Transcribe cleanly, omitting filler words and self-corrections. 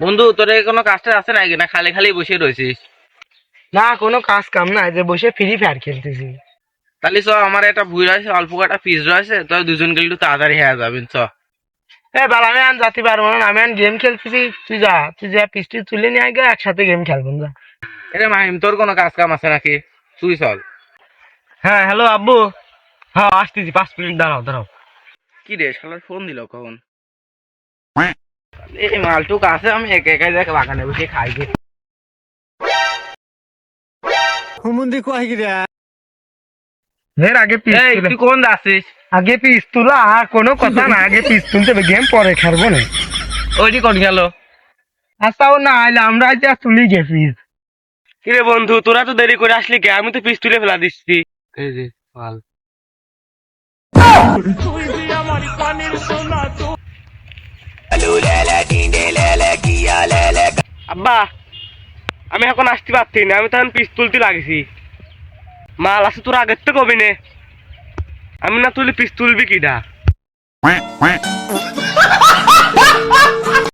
বন্ধু, তোর কোনো কাজটা আছে নাকি, না খালি খালি বসে রয়েছিস? না, কোনো কাজ কাম নাই, যে বসে ফ্রি ফায়ার খেলতেছি। তাহলে চ, আমার একটা ভুই রয়েছে, অল্প কটা পিস রয়েছে, তো দুজন গেলে একটু তাড়াতাড়ি হয়ে যাবেন। চ বাল, আমি আন যাতে পারবো না, আমি আন গেম খেলতেছি। তুই যা পিসটি তুলে নিয়ে আয়, একসাথে গেম খেলবো যা। এরে মাহিম, তোর কোনো কাজ কাম আছে নাকি? তুই চল। হ্যাঁ, হ্যালো আব্বু। হ্যাঁ, আসতেছি, 5 মিনিট দাঁড়াও দাঁড়াও। কি রে, শালার ফোন দিল কখন? এই মালটুক আছে, আমি একা একাই দেখ বাগানে বসে খাই গে। এর আগে পিস এই, তুলে, তুই কোন যাচ্ছিস? আগে পিস তুলা, আর কোনো কথা না, আগে পিস তুলতে হবে, গেম পরে খেলবো না। ওইটি কোন গেল? আচ্ছাও না আইলে আমরা যা তুলি গে পিস। কিরে বন্ধু, তোরা তো দেরি করে আসলি কে? আমি তো পিস তুলে ফেলা দিচ্ছি। এই যে মাল। আব্বা, আমি এখন আসতে পারছি না, আমি তখন পিস তুলতে লাগছি। মাল আছে তোর আগের তো কবি নে, আমি না তুলি পিস তুলবি কিডা?